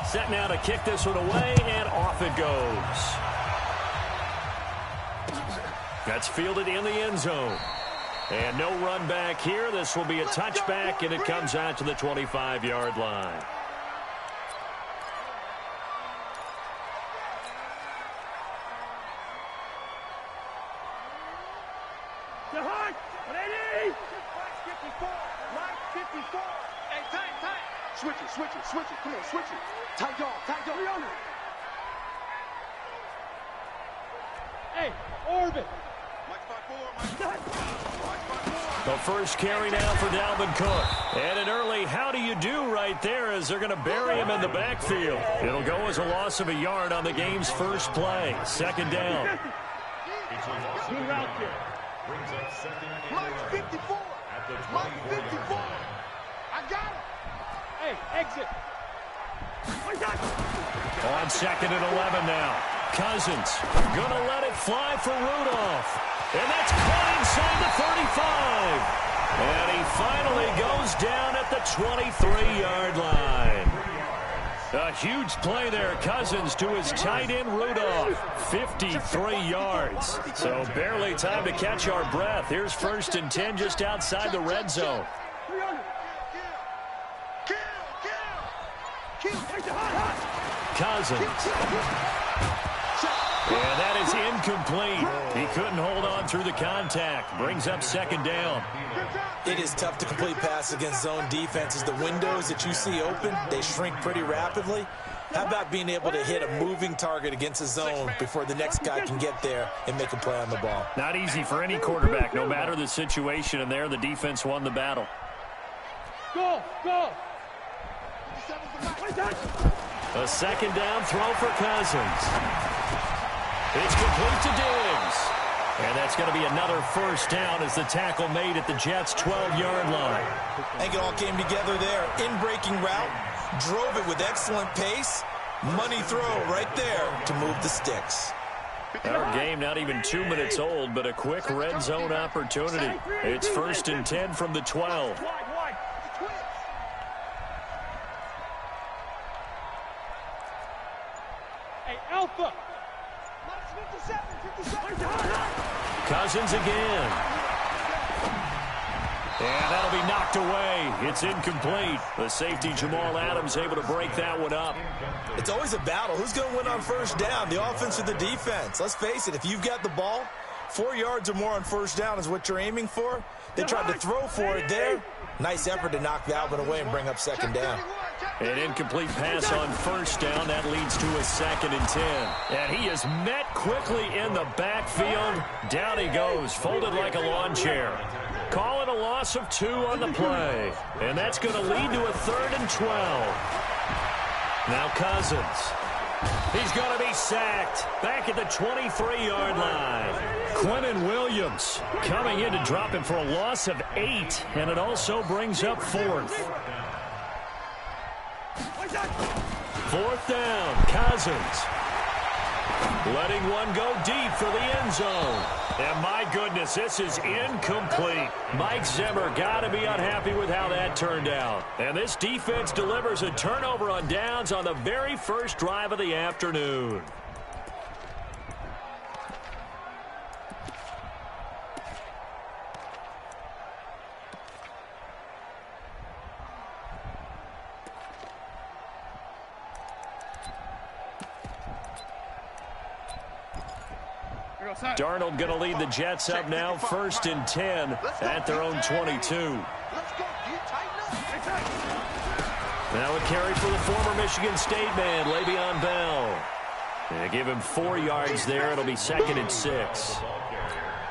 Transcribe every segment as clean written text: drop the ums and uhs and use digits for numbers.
Set now to kick this one away, and off it goes. That's fielded in the end zone. And no run back here. This will be a touchback, and it comes out to the 25-yard line. Switch it. Come on, switch it. Tight dog. We on it. Hey, Orbit. The first carry now for Dalvin Cook. And an early how do you do right there as they're going to bury him in the backfield. It'll go as a loss of a yard on the game's first play. Second down. Good route there. Mark 54. Mark 54. I got it. Hey, exit. On second and 11 now. Cousins going to let it fly for Rudolph. And that's caught inside the 35. And he finally goes down at the 23-yard line. A huge play there. Cousins to his tight end Rudolph. 53 yards. So barely time to catch our breath. Here's 1st and 10 just outside the red zone. Cousins. And that is incomplete. He couldn't hold on through the contact. Brings up second down. It is tough to complete passes against zone defenses. The windows that you see open, they shrink pretty rapidly. How about being able to hit a moving target against a zone before the next guy can get there and make a play on the ball? Not easy for any quarterback, no matter the situation. And there, the defense won the battle. Go! A second down throw for Cousins. It's complete to Diggs. And that's going to be another first down as the tackle made at the Jets' 12-yard line. I think it all came together there. In-breaking route, drove it with excellent pace. Money throw right there to move the sticks. Our game not even 2 minutes old, but a quick red zone opportunity. It's 1st and 10 from the 12. Alpha. Cousins again. And that'll be knocked away. It's incomplete. The safety Jamal Adams able to break that one up. It's always a battle. Who's going to win on first down, the offense or the defense? Let's face it, if you've got the ball, 4 yards or more on first down is what you're aiming for. They tried to throw for it there. Nice effort to knock Dalvin away and bring up second down. An incomplete pass on first down. That leads to a 2nd and 10. And he is met quickly in the backfield. Down he goes, folded like a lawn chair. Call it a loss of 2 on the play. And that's going to lead to a 3rd and 12. Now Cousins. He's going to be sacked. Back at the 23-yard line. Quentin Williams coming in to drop him for a loss of 8. And it also brings up 4th. 4th down, Cousins. Letting one go deep for the end zone. And my goodness, this is incomplete. Mike Zimmer got to be unhappy with how that turned out. And this defense delivers a turnover on downs on the very first drive of the afternoon. Darnold going to lead the Jets up now, 1st and 10 at their own 22. Now a carry for the former Michigan State man, Le'Veon Bell. They give him 4 yards there. It'll be 2nd and 6.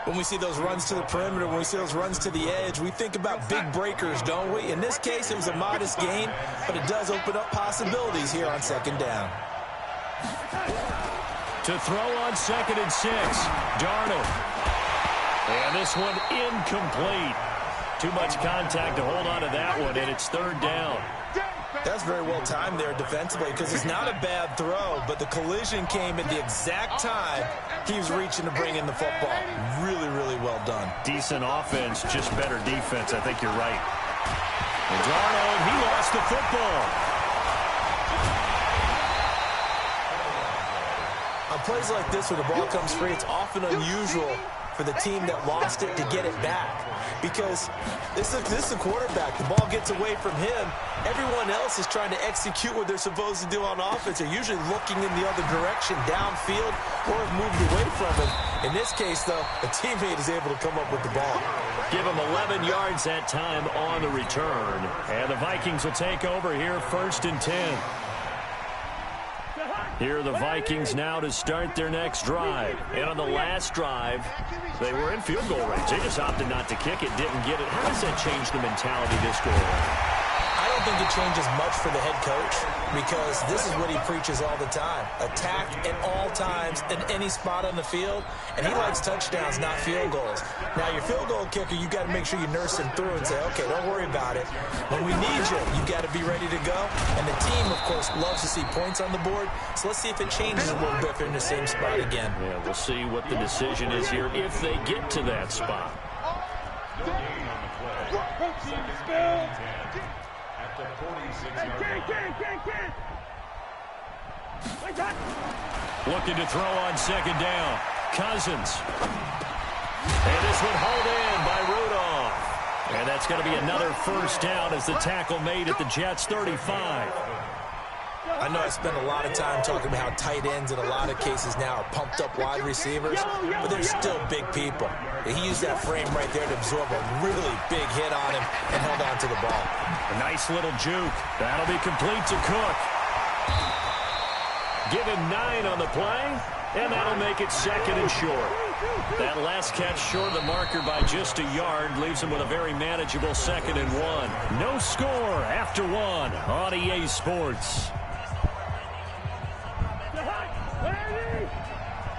When we see those runs to the perimeter, when we see those runs to the edge, we think about big breakers, don't we? In this case, it was a modest gain, but it does open up possibilities here on second down. To throw on 2nd and 6, Darnold. And this one incomplete. Too much contact to hold on to that one, and it's 3rd down. That's very well timed there defensively because it's not a bad throw, but the collision came at the exact time he was reaching to bring in the football. Really, really well done. Decent offense, just better defense. I think you're right. And Darnold, he lost the football. plays like this where the ball comes free, it's often unusual for the team that lost it to get it back. Because this is the quarterback. The ball gets away from him. Everyone else is trying to execute what they're supposed to do on offense. They're usually looking in the other direction, downfield, or have moved away from him. In this case, though, a teammate is able to come up with the ball. Give him 11 yards that time on the return. And the Vikings will take over here, 1st and 10. Here are the Vikings now to start their next drive. And on the last drive, they were in field goal range. They just opted not to kick it, didn't get it. How does that change the mentality this go around? I don't think it changes much for the head coach because this is what he preaches all the time. Attack at all times in any spot on the field, and he likes touchdowns, not field goals. Now, your field goal kicker, you got to make sure you nurse him through and say, okay, don't worry about it. When we need you, you got to be ready to go. And the team, of course, loves to see points on the board, so let's see if it changes a little bit if they're in the same spot again. Yeah, we'll see what the decision is here if they get to that spot. Looking to throw on 2nd down. Cousins. And this one hauled in by Rudolph. And that's going to be another 1st down as the tackle made at the Jets' 35. I know I spent a lot of time talking about how tight ends in a lot of cases now are pumped up wide receivers, but they're still big people. He used that frame right there to absorb a really big hit on him and held on to the ball. A nice little juke. That'll be complete to Cook. Give him 9 on the play, and that'll make it 2nd and short. That last catch short of the marker by just a yard leaves him with a very manageable 2nd and 1. No score after 1 on EA Sports.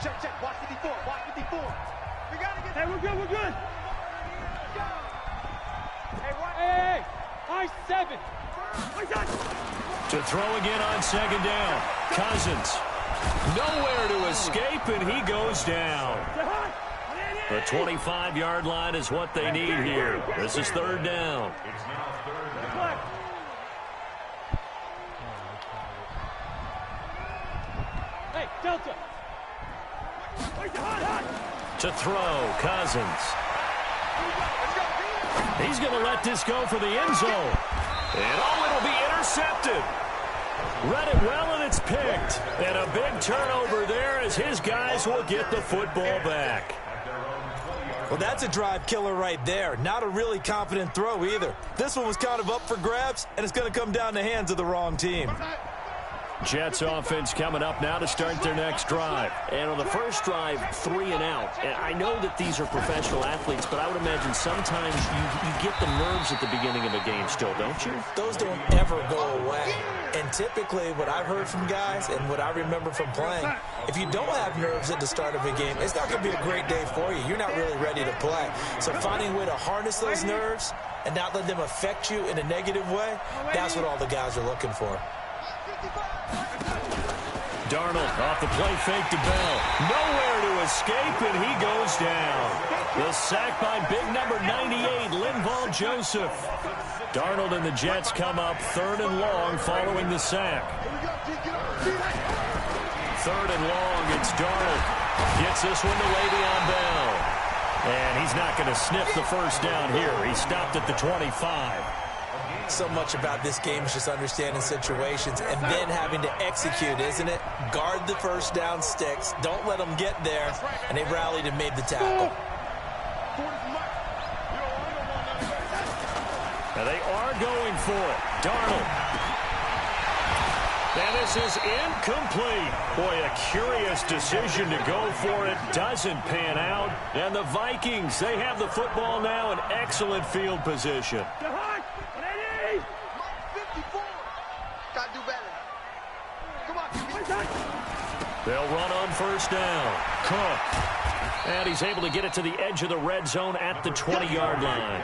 Check. Watch 54. Watch 54. We got to get. Hey, we're good. Hey. I-7. To throw again on 2nd down. Cousins. Nowhere to escape, and he goes down. The 25-yard line is what they need here. This is 3rd down. Hey, Delta. To throw, Cousins. He's going to let this go for the end zone. And it'll be intercepted. Read it well, and it's picked. And a big turnover there as his guys will get the football back. Well, that's a drive killer right there. Not a really confident throw either. This one was kind of up for grabs, and it's going to come down the hands of the wrong team. Jets offense coming up now to start their next drive. And on the first drive, 3 and out. And I know that these are professional athletes, but I would imagine sometimes you get the nerves at the beginning of a game still, don't you? Those don't ever go away. And typically what I've heard from guys and what I remember from playing, if you don't have nerves at the start of a game, it's not going to be a great day for you. You're not really ready to play. So finding a way to harness those nerves and not let them affect you in a negative way, that's what all the guys are looking for. Darnold off the play fake to Bell. Nowhere to escape, and he goes down. The sack by big number 98, Linval Joseph. Darnold and the Jets come up 3rd and long following the sack. 3rd and long, it's Darnold. Gets this one to Le'Veon Bell. And he's not going to sniff the 1st down here. He stopped at the 25. So much about this game is just understanding situations and then having to execute, isn't it? Guard the 1st down sticks. Don't let them get there. And they rallied and made the tackle. Now they are going for it. Darnold. And this is incomplete. Boy, a curious decision to go for it. Doesn't pan out. And the Vikings, they have the football now in excellent field position. They'll run on 1st down. Cook. And he's able to get it to the edge of the red zone at the 20-yard line.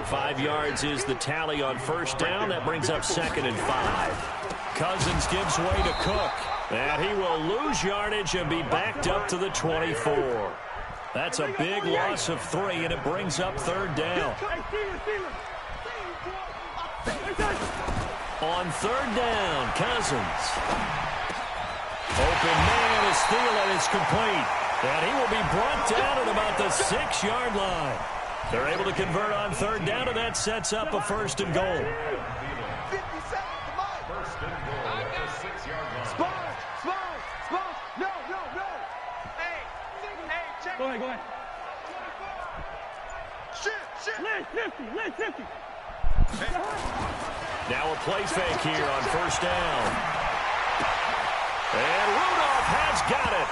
5 yards is the tally on 1st down. That brings up 2nd and 5. Cousins gives way to Cook. And he will lose yardage and be backed up to the 24. That's a big loss of 3, and it brings up 3rd down. On 3rd down, Cousins. Open man is stealing. It's complete. And he will be brought down at about the 6-yard line. They're able to convert on third down, and that sets up a first and goal. 50 seconds, come on. First and goal at the 6-yard line. Sponge. No. Hey, check. Go ahead. Shit. Lane 50. Now a play fake here on first down. And Rudolph has got it.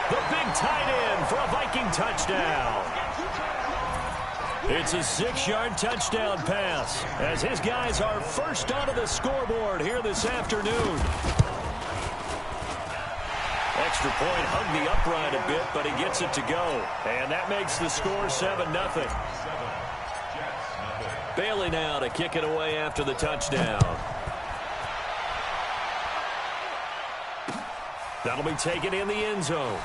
The big tight end for a Viking touchdown. It's a 6-yard touchdown pass as his guys are first onto the scoreboard here this afternoon. Extra point hugged the upright a bit, but he gets it to go. And that makes the score 7-0. Bailey now to kick it away after the touchdown. That'll be taken in the end zone.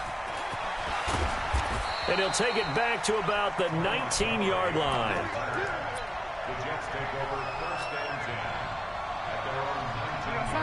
And he'll take it back to about the 19-yard line. The Jets take over first and 10 at their own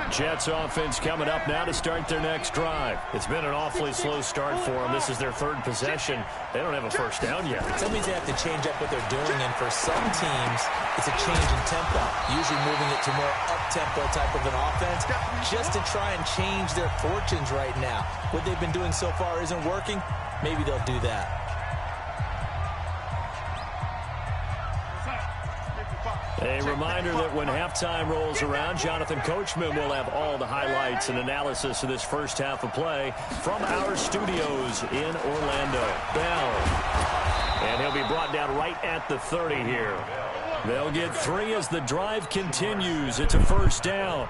19. Jets offense coming up now to start their next drive. It's been an awfully slow start for them. This is their third possession. They don't have a first down yet. That means they have to change up what they're doing, and for some teams, it's a change in tempo, usually moving it to more up-tempo type of an offense, just to try and change their fortunes right now. What they've been doing so far isn't working. Maybe they'll do that. A reminder that when halftime rolls around, Jonathan Coachman will have all the highlights and analysis of this first half of play from our studios in Orlando. Bell. And he'll be brought down right at the 30 here. They'll get 3 as the drive continues. It's a first down.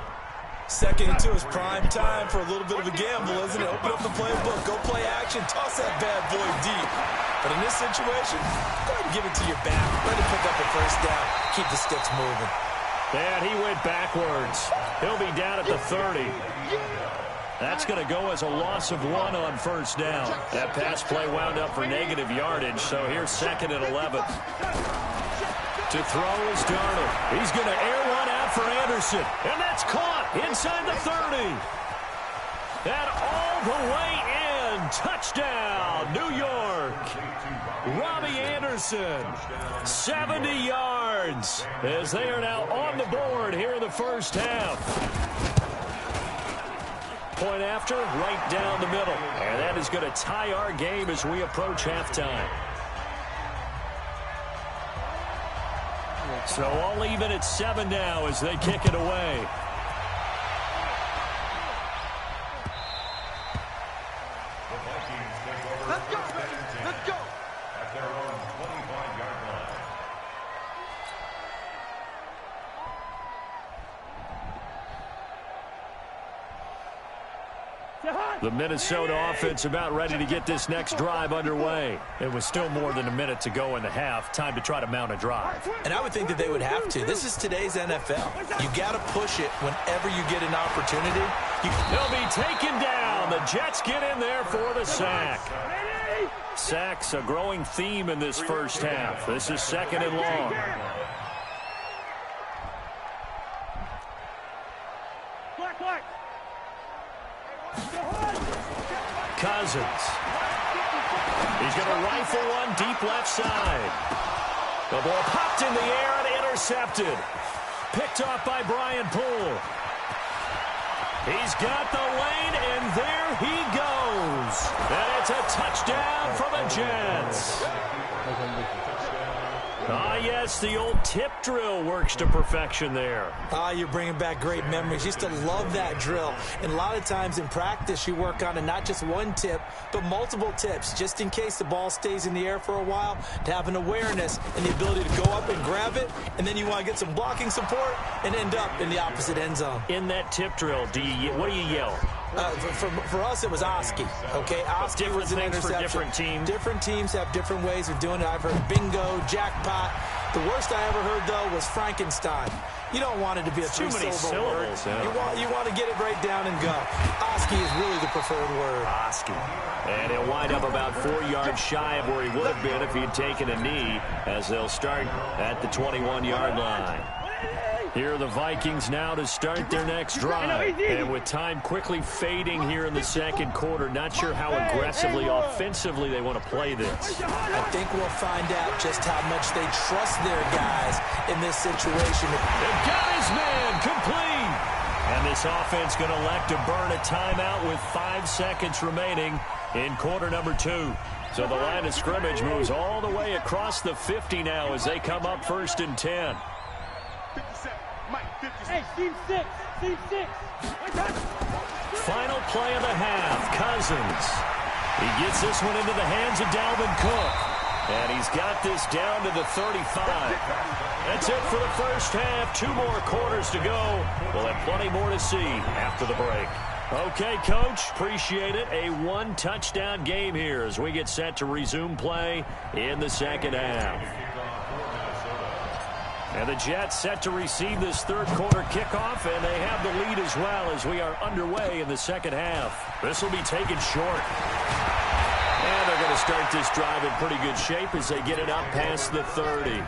Second and 2 is prime time for a little bit of a gamble, isn't it? Open up the playbook, go play action, toss that bad boy deep. But in this situation, go ahead and give it to your back. Let him pick up a first down. Keep the sticks moving. And he went backwards. He'll be down at the 30. That's going to go as a loss of 1 on first down. That pass play wound up for negative yardage, so here's second and 11. To throw is Darnold. He's going to air one out for Anderson. And that's caught inside the 30. And all the way in. Touchdown, New York. Robbie Anderson, 70 yards, as they are now on the board here in the first half. Point after, right down the middle. And that is going to tie our game as we approach halftime. So all even at 7 now as they kick it away. Let's go. At their own 25-yard line. The Minnesota offense about ready to get this next drive underway. It was still more than a minute to go in the half. Time to try to mount a drive. And I would think that they would have to. This is today's NFL. You got to push it whenever you get an opportunity. They'll be taken down. The Jets get in there for the sack. Sacks a growing theme in this first half. This is second and long. Cousins. He's going to rifle one deep left side. The ball popped in the air and intercepted. Picked off by Brian Poole. He's got the lane, and there he goes. And it's a touchdown for the Jets. Ah, yes, the old tip drill works to perfection there. Ah, you're bringing back great memories. Used to love that drill. And a lot of times in practice, you work on it, not just one tip, but multiple tips, just in case the ball stays in the air for a while, to have an awareness and the ability to go up and grab it, and then you want to get some blocking support and end up in the opposite end zone. In that tip drill, what do you yell? For us, it was Oski. Okay, Oski was an interception. For different teams. Different teams have different ways of doing it. I've heard bingo, jackpot. The worst I ever heard, though, was Frankenstein. You don't want it to be a three-syllable word. Yeah. You want to get it right down and go. Oski is really the preferred word. Oski. And he'll wind up about 4 yards shy of where he would have been if he had taken a knee, as they'll start at the 21-yard line. Here are the Vikings now to start their next drive. And with time quickly fading here in the second quarter, not sure how aggressively, offensively they want to play this. I think we'll find out just how much they trust their guys in this situation. They've got his man complete. And this offense going to elect to burn a timeout with 5 seconds remaining in quarter number 2. So the line of scrimmage moves all the way across the 50 now as they come up 1st and 10. Hey, team 6. Final play of the half. Cousins. He gets this one into the hands of Dalvin Cook. And he's got this down to the 35. That's it for the first half. 2 more quarters to go. We'll have plenty more to see after the break. Okay, Coach, appreciate it. A 1-touchdown game here as we get set to resume play in the second half. And the Jets set to receive this third quarter kickoff, and they have the lead as well as we are underway in the second half. This will be taken short. And they're going to start this drive in pretty good shape as they get it up past the 30.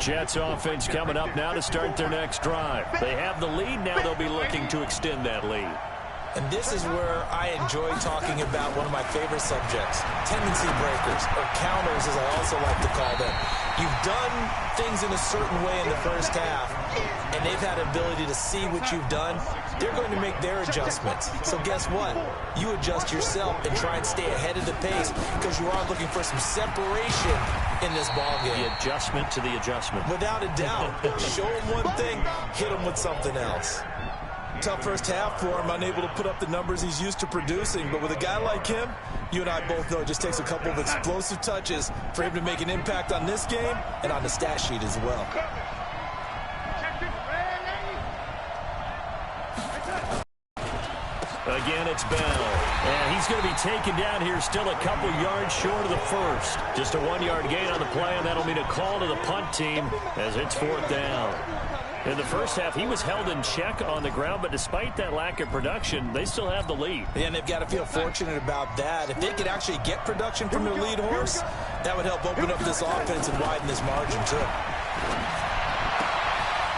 Jets offense coming up now to start their next drive. They have the lead. Now they'll be looking to extend that lead. And this is where I enjoy talking about one of my favorite subjects, tendency breakers, or counters as I also like to call them. You've done things in a certain way in the first half, and they've had the ability to see what you've done. They're going to make their adjustments. So guess what? You adjust yourself and try and stay ahead of the pace because you are looking for some separation in this ballgame. The adjustment to the adjustment. Without a doubt. Show them one thing, hit them with something else. Tough first half for him, unable to put up the numbers he's used to producing. But with a guy like him, you and I both know it just takes a couple of explosive touches for him to make an impact on this game and on the stat sheet as well. Again, it's Bell. And he's going to be taken down here still a couple yards short of the first. Just a 1-yard gain on the play, and that'll mean a call to the punt team as it's 4th down. In the first half, he was held in check on the ground, but despite that lack of production, they still have the lead. And they've got to feel fortunate about that. If they could actually get production from their lead horse, that would help open up this offense and widen this margin, too.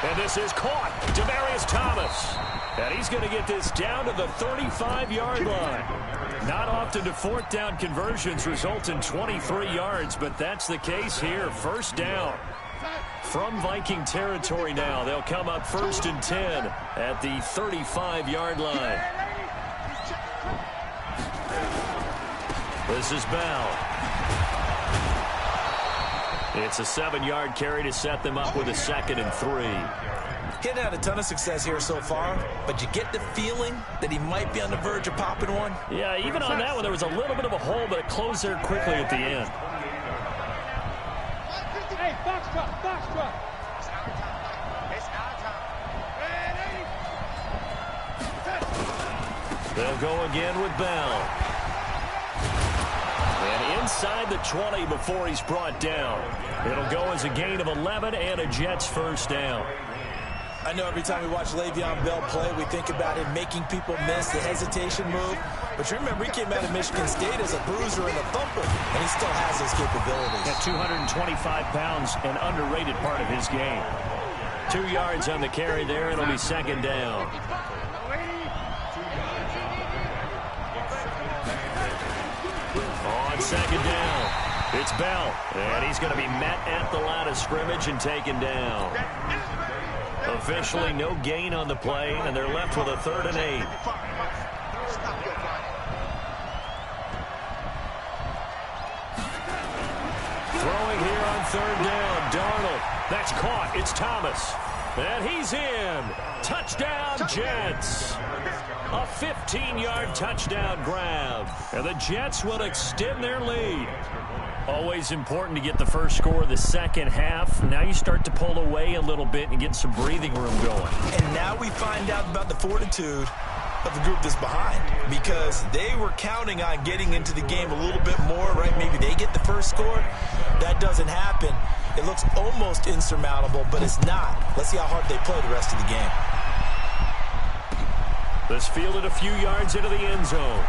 And this is caught. Demaryius Thomas. And he's going to get this down to the 35-yard line. Not often do 4th down conversions result in 23 yards, but that's the case here. 1st down. From Viking territory now, they'll come up 1st and 10 at the 35-yard line. This is Bell. It's a 7-yard carry to set them up with a 2nd and 3. He's had a ton of success here so far, but you get the feeling that he might be on the verge of popping one. Yeah, even on that one, there was a little bit of a hole, but it closed there quickly at the end. Hey, box truck. They'll go again with Bell. And inside the 20 before he's brought down. It'll go as a gain of 11 and a Jets 1st down. I know every time we watch Le'Veon Bell play, we think about him making people miss the hesitation move. But you remember, he came out of Michigan State as a bruiser and a thumper, and he still has those capabilities. At 225 pounds, an underrated part of his game. 2 yards on the carry there. It'll be 2nd down. On 2nd down, it's Bell. And he's going to be met at the line of scrimmage and taken down. Officially no gain on the play, and they're left with a 3rd and 8. Throwing here on 3rd down, Darnold. That's caught. It's Thomas. And he's in. Touchdown, Jets. A 15-yard touchdown grab. And the Jets will extend their lead. Always important to get the first score of the second half. Now you start to pull away a little bit and get some breathing room going. And now we find out about the fortitude of the group that's behind, because they were counting on getting into the game a little bit more, right? Maybe they get the first score. That doesn't happen. It looks almost insurmountable, but it's not. Let's see how hard they play the rest of the game. This fielded a few yards into the end zone.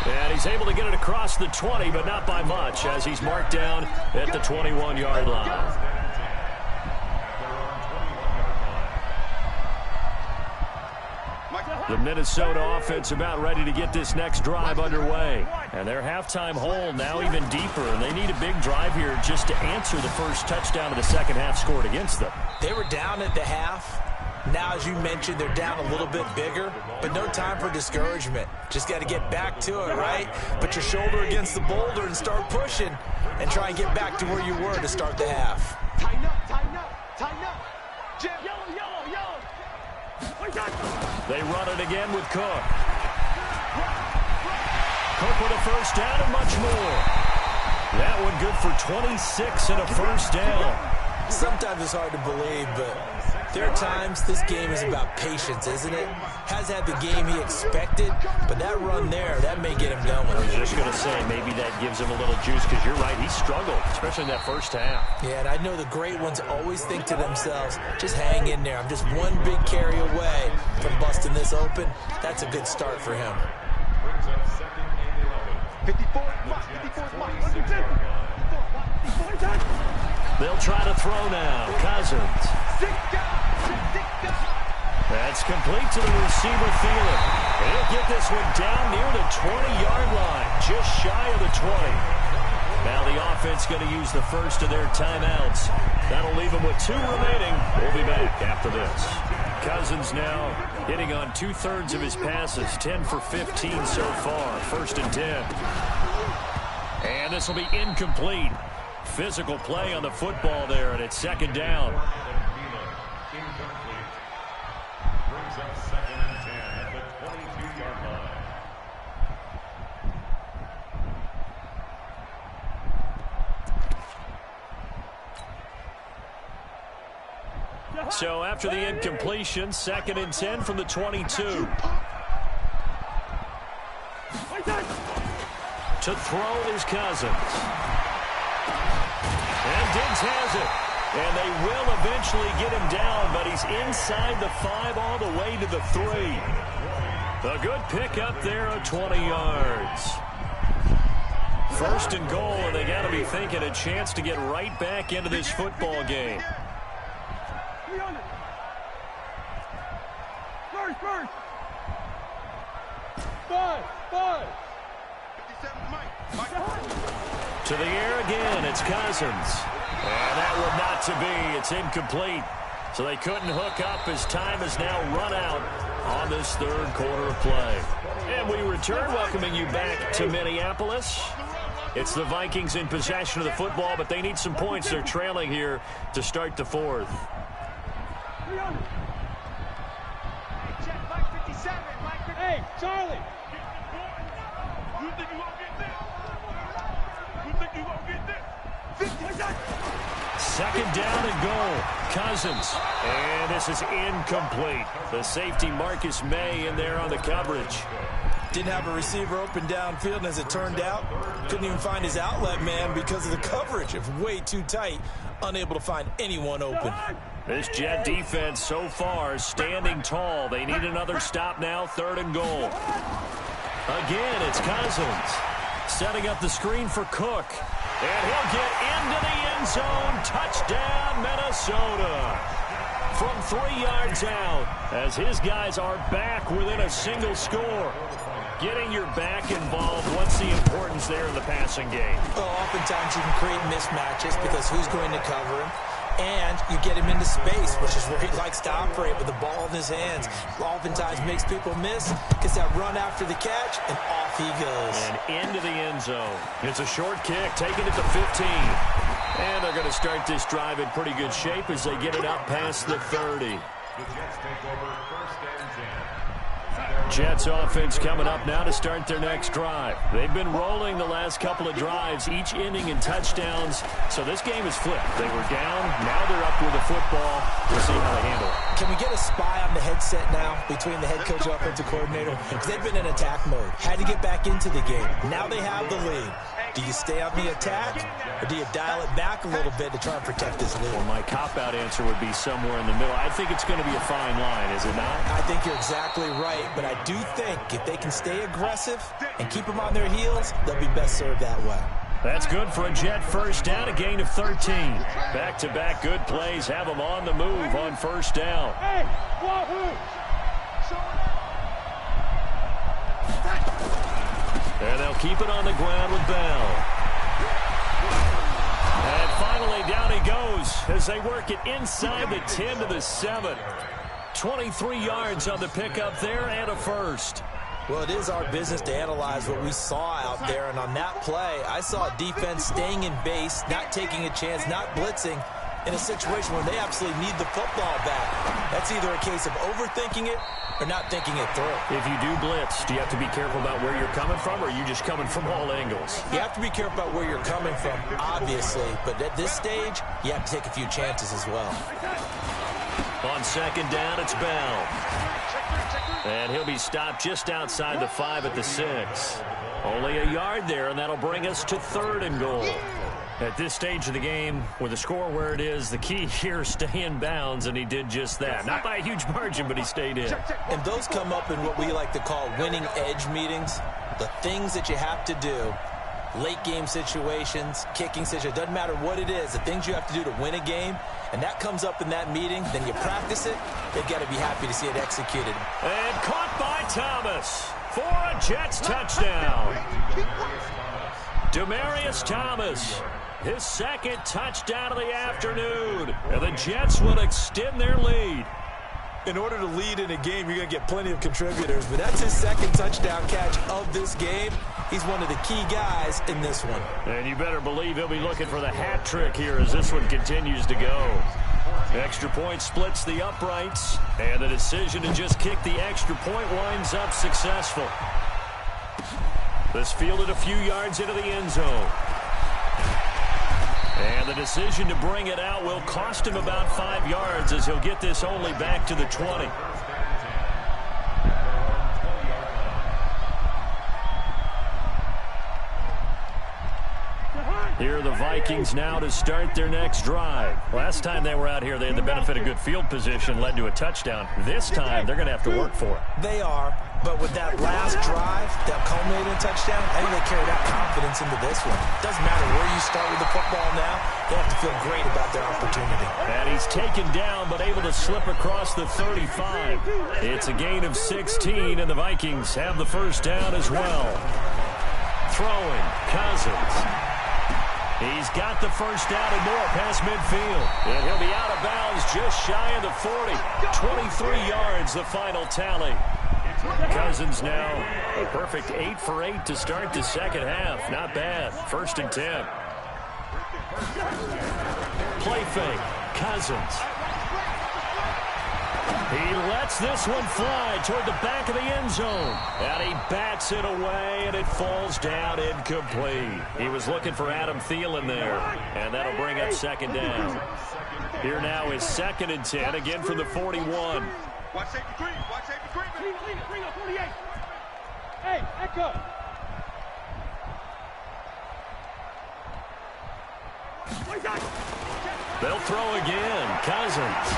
And And he's able to get it across the 20, but not by much, as he's marked down at the 21-yard line. The Minnesota offense about ready to get this next drive underway. And their halftime hole now even deeper, and they need a big drive here just to answer the first touchdown of the second half scored against them. They were down at the half. Now, as you mentioned, they're down a little bit bigger, but no time for discouragement. Just got to get back to it, right? Put your shoulder against the boulder and start pushing and try and get back to where you were to start the half. Tighten up, tighten up, tighten up. Jim. Yellow, yellow, yellow. They run it again with Cook. Cook with a first down and much more. That one good for 26 and a first down. Sometimes it's hard to believe, but there are times this game is about patience, isn't it? Has had the game he expected, but that run there, that may get him going. I was just going to say, maybe that gives him a little juice, because you're right, he struggled, especially in that first half. Yeah, and I know the great ones always think to themselves, just hang in there. I'm just one big carry away from busting this open. That's a good start for him. 54, 54, They'll try to throw now. Cousins. That's complete to the receiver, Thielen. He'll get this one down near the 20-yard line, just shy of the 20. Now the offense going to use the first of their timeouts. That'll leave them with 2 remaining. We'll be back after this. Cousins now hitting on 2/3 of his passes, 10 for 15 so far, 1st and 10. And this will be incomplete. Physical play on the football there, and it's 2nd down. Incomplete. Brings up 2nd and 10 at the 22-yard line. So after the incompletion, 2nd and 10 from the 22. To throw is Cousins. And Diggs has it. And they will eventually get him down, but he's inside the 5 all the way to the 3. A good pickup there of 20 yards. 1st and goal, and they got to be thinking a chance to get right back into this football game. First. 5. 57, Mike. To the air again, it's Cousins. And that would not to be. It's incomplete. So they couldn't hook up as time has now run out on this 3rd quarter of play. And we return, welcoming you back to Minneapolis. It's the Vikings in possession of the football, but they need some points. They're trailing here to start the 4th. Check Mike 57, Mike 57. Hey, Charlie. You think you won't get this? You think you won't get this? 2nd down and goal. Cousins. And this is incomplete. The safety Marcus May in there on the coverage. Didn't have a receiver open downfield, and as it turned out, couldn't even find his outlet man because of the coverage. It was way too tight, unable to find anyone open. This Jet defense so far is standing tall. They need another stop now, 3rd and goal. Again, it's Cousins. Setting up the screen for Cook. And he'll get into the end zone. Touchdown, Minnesota. From 3 yards out, as his guys are back within a single score. Getting your back involved, what's the importance there in the passing game? Well, oftentimes you can create mismatches because who's going to cover him? And you get him into space, which is where he likes to operate with the ball in his hands. Oftentimes makes people miss, gets that run after the catch, and off he goes. And into the end zone. It's a short kick, taking it to 15. And they're going to start this drive in pretty good shape as they get it up past the 30. The Jets take over 1st and 10. Jets offense coming up now to start their next drive. They've been rolling the last couple of drives, each ending in touchdowns. So this game is flipped. They were down, now they're up with the football. We'll see how they handle it. Can we get a spy on the headset now between the head coach and offensive coordinator? Because they've been in attack mode. Had to get back into the game. Now they have the lead. Do you stay on the attack, or do you dial it back a little bit to try and protect this lead? Well, my cop-out answer would be somewhere in the middle. I think it's going to be a fine line, is it not? I think you're exactly right, but I do think if they can stay aggressive and keep them on their heels, they'll be best served that way. That's good for a Jet first down, a gain of 13. Back-to-back good plays have them on the move on first down. Hey, Wahoo! And they'll keep it on the ground with Bell. And finally, down he goes as they work it inside the 10 to the 7. 23 yards on the pickup there and a first. Well, it is our business to analyze what we saw out there, and on that play, I saw defense staying in base, not taking a chance, not blitzing, in a situation where they absolutely need the football back. That's either a case of overthinking it or not thinking it through. If you do blitz, do you have to be careful about where you're coming from, or are you just coming from all angles? You have to be careful about where you're coming from, obviously, but at this stage, you have to take a few chances as well. On second down, it's Bell. And he'll be stopped just outside the 5 at the 6. Only a yard there, and that'll bring us to 3rd and goal. At this stage of the game, with the score where it is, the key here is stay in bounds, and he did just that. Not by a huge margin, but he stayed in. And those come up in what we like to call winning edge meetings. The things that you have to do, late game situations, kicking situations, doesn't matter what it is, the things you have to do to win a game, and that comes up in that meeting, then you practice it, they've got to be happy to see it executed. And caught by Thomas for a Jets touchdown. Demaryius Thomas, his second touchdown of the afternoon, and the Jets will extend their lead. In order to lead in a game, you're going to get plenty of contributors, but that's his second touchdown catch of this game. He's one of the key guys in this one. And you better believe he'll be looking for the hat trick here as this one continues to go. Extra point splits the uprights, and the decision to just kick the extra point winds up successful. This fielded a few yards into the end zone. And the decision to bring it out will cost him about 5 yards as he'll get this only back to the 20. Here are the Vikings now to start their next drive. Last time they were out here, they had the benefit of good field position, led to a touchdown. This time, they're going to have to work for it. They are, but with that last drive that culminated in a touchdown, I think they carry that confidence into this one. Doesn't matter where you start with the football now, they have to feel great about their opportunity. And he's taken down, but able to slip across the 35. It's a gain of 16, and the Vikings have the first down as well. Throwing, Cousins. He's got the first down and more past midfield. And he'll be out of bounds just shy of the 40. 23 yards, the final tally. Cousins now a perfect 8 for 8 to start the second half. Not bad. 1st and 10. Play fake. Cousins. He lets this one fly toward the back of the end zone. And he bats it away, and it falls down incomplete. He was looking for Adam Thielen there, and that'll bring up second down. Here now is 2nd and 10, again from the 41. Watch safety green. Watch safety green. Lead on 48. Hey, Echo. They'll throw again. Cousins.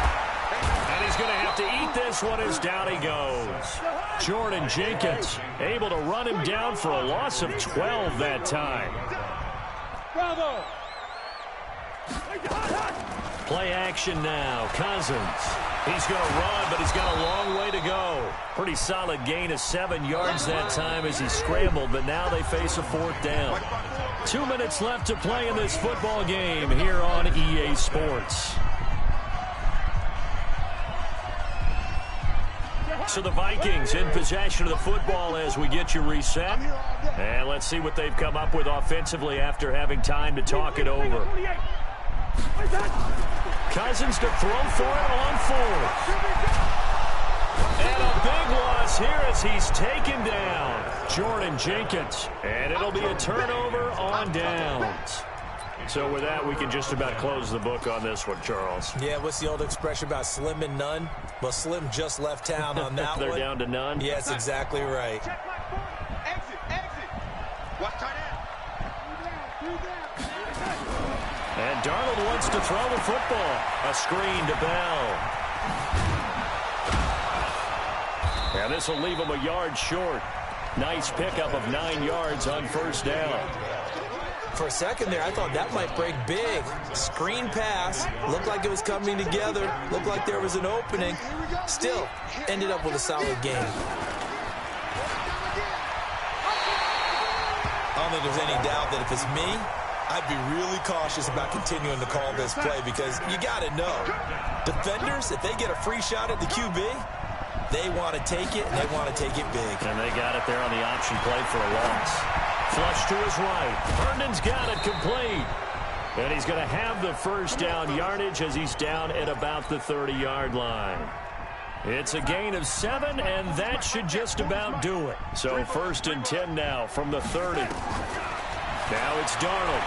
And he's going to have to eat this one as down he goes. Jordan Jenkins able to run him down for a loss of 12 that time. Bravo. Play action now. Cousins. He's going to run, but he's got a long way to go. Pretty solid gain of 7 yards that time as he scrambled, but now they face a 4th down. 2 minutes left to play in this football game here on EA Sports. So the Vikings in possession of the football as we get you reset. And let's see what they've come up with offensively after having time to talk it over. Cousins to throw for it on 4th. And a big loss here as he's taken down. Jordan Jenkins. And it'll be a turnover on downs. So with that, we can just about close the book on this one, Charles. Yeah, what's the old expression about slim and none? Well, Slim just left town on that They're one. down to none? Yeah, that's exactly right. Exit. Watch tight end. Darnold wants to throw the football. A screen to Bell. And this will leave him a yard short. Nice pickup of 9 yards on first down. For a second there, I thought that might break big. Screen pass. Looked like it was coming together. Looked like there was an opening. Still, ended up with a solid game. I don't think there's any doubt that if it's me, I'd be really cautious about continuing to call this play because you got to know. Defenders, if they get a free shot at the QB, they want to take it, and they want to take it big. And they got it there on the option play for a loss. Flush to his right. Herndon's got it complete. And he's going to have the first down yardage as he's down at about the 30-yard line. It's a gain of 7, and that should just about do it. So 1st and 10 now from the 30. Now it's Darnold.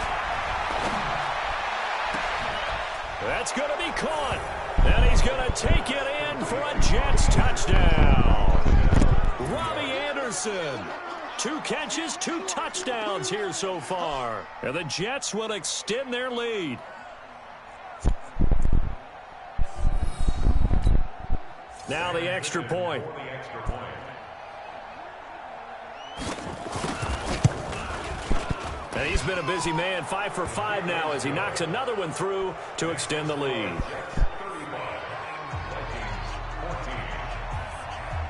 That's going to be caught. And he's going to take it in for a Jets touchdown. Robbie Anderson. 2 catches, 2 touchdowns here so far. And the Jets will extend their lead. Now the extra point. And he's been a busy man, 5 for 5 now as he knocks another one through to extend the lead.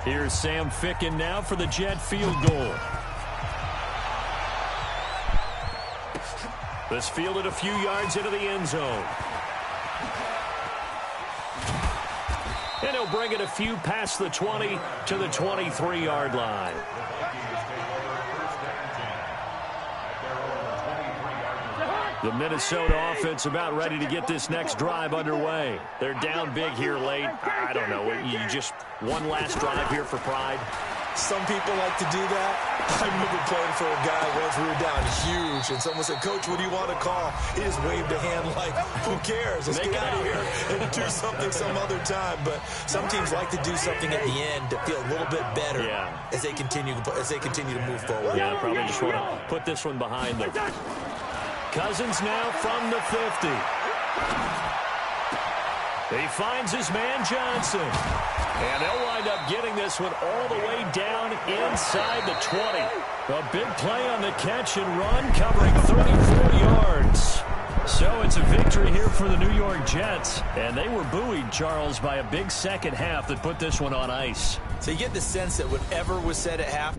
Here's Sam Ficken now for the Jet field goal. This fielded a few yards into the end zone. And he'll bring it a few past the 20 to the 23-yard line. The Minnesota offense about ready to get this next drive underway. They're down big here late. I don't know. You just one last drive here for pride. Some people like to do that. I remember playing for a guy once we were down huge, and someone said, "Coach, what do you want to call?" He just waved a hand like, who cares? Let's get out of here and do something some other time. But some teams like to do something at the end to feel a little bit better as they continue to move forward. Yeah, probably just want to put this one behind them. Cousins now from the 50. He finds his man Johnson. And they'll wind up getting this one all the way down inside the 20. A big play on the catch and run, covering 34 yards. So it's a victory here for the New York Jets. And they were buoyed, Charles, by a big second half that put this one on ice. So you get the sense that whatever was said at half,